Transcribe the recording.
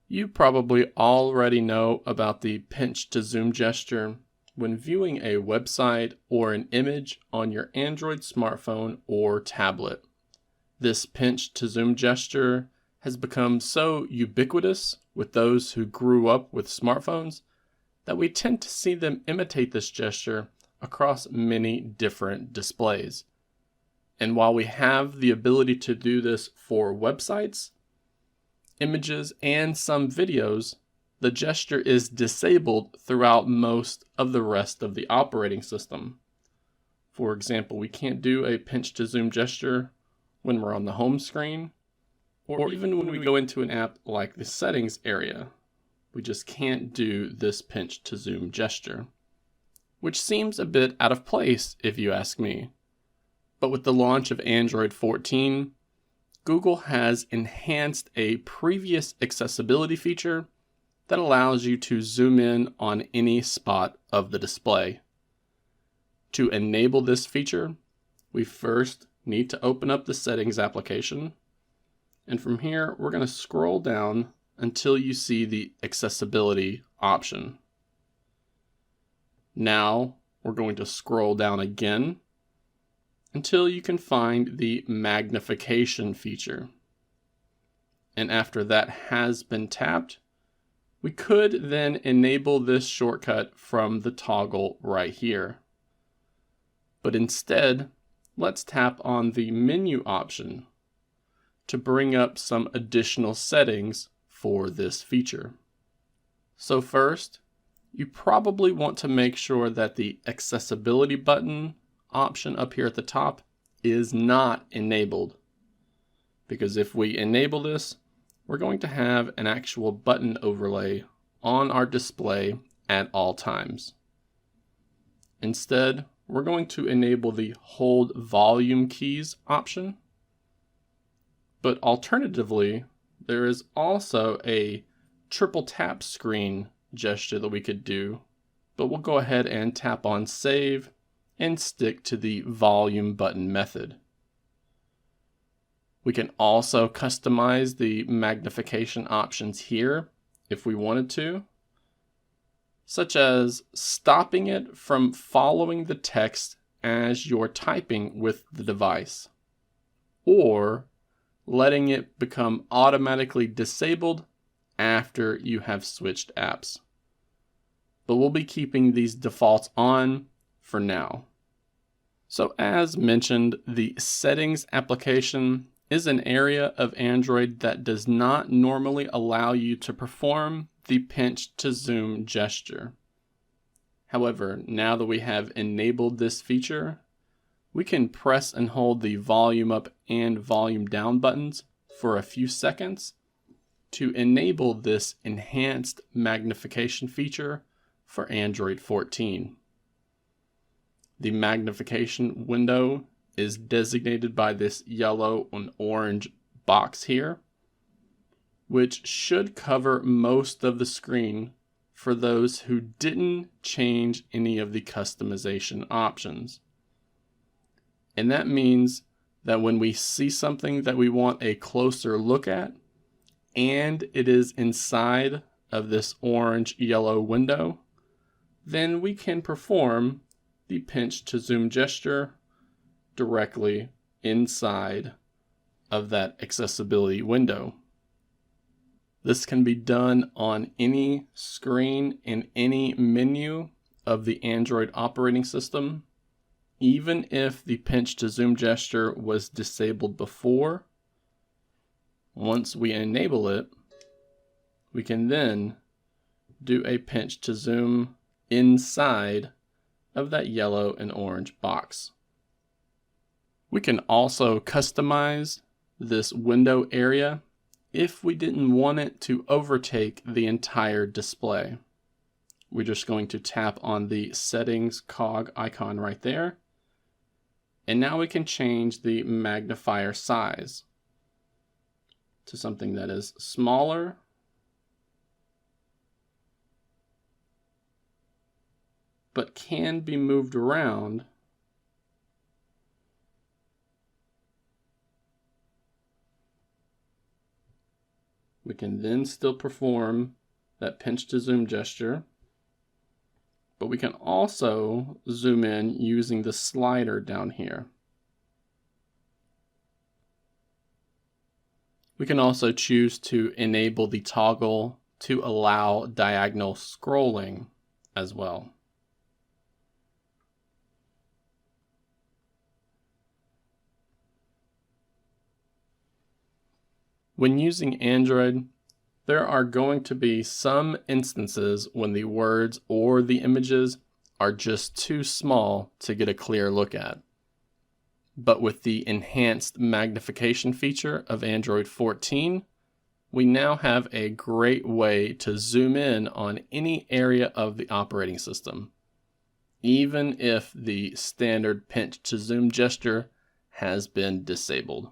You probably already know about the pinch to zoom gesture when viewing a website or an image on your Android smartphone or tablet. This pinch to zoom gesture has become so ubiquitous with those who grew up with smartphones that we tend to see them imitate this gesture across many different displays. And while we have the ability to do this for websites, images, and some videos, the gesture is disabled throughout most of the rest of the operating system. For example, we can't do a pinch to zoom gesture when we're on the home screen, or even when we go into an app like the settings area. We just can't do this pinch to zoom gesture, which seems a bit out of place if you ask me. But with the launch of Android 14, Google has enhanced a previous accessibility feature that allows you to zoom in on any spot of the display. To enable this feature, we first need to open up the settings application. And from here, we're going to scroll down until you see the accessibility option. Now, we're going to scroll down again until you can find the magnification feature. And after that has been tapped, we could then enable this shortcut from the toggle right here. But instead, let's tap on the menu option to bring up some additional settings for this feature. So first, you probably want to make sure that the accessibility button option up here at the top is not enabled. Because if we enable this, we're going to have an actual button overlay on our display at all times. Instead, we're going to enable the hold volume keys option. But alternatively, there is also a triple tap screen gesture that we could do, but we'll go ahead and tap on save and stick to the volume button method. We can also customize the magnification options here if we wanted to, such as stopping it from following the text as you're typing with the device, or letting it become automatically disabled after you have switched apps. But we'll be keeping these defaults on for now. So as mentioned, the settings application is an area of Android that does not normally allow you to perform the pinch to zoom gesture. However, now that we have enabled this feature, we can press and hold the volume up and volume down buttons for a few seconds to enable this enhanced magnification feature for Android 14. The magnification window is designated by this yellow and orange box here, which should cover most of the screen for those who didn't change any of the customization options. And that means that when we see something that we want a closer look at, and it is inside of this orange-yellow window, then we can perform the pinch to zoom gesture directly inside of that accessibility window. This can be done on any screen in any menu of the Android operating system, even if the pinch to zoom gesture was disabled before. Once we enable it, we can then do a pinch to zoom inside of that yellow and orange box. We can also customize this window area if we didn't want it to overtake the entire display. We're just going to tap on the settings cog icon right there. And now we can change the magnifier size to something that is smaller but can be moved around We can then still perform that pinch to zoom gesture, but we can also zoom in using the slider down here. We can also choose to enable the toggle to allow diagonal scrolling as well. When using Android, there are going to be some instances when the words or the images are just too small to get a clear look at. But with the enhanced magnification feature of Android 14, we now have a great way to zoom in on any area of the operating system, even if the standard pinch to zoom gesture has been disabled.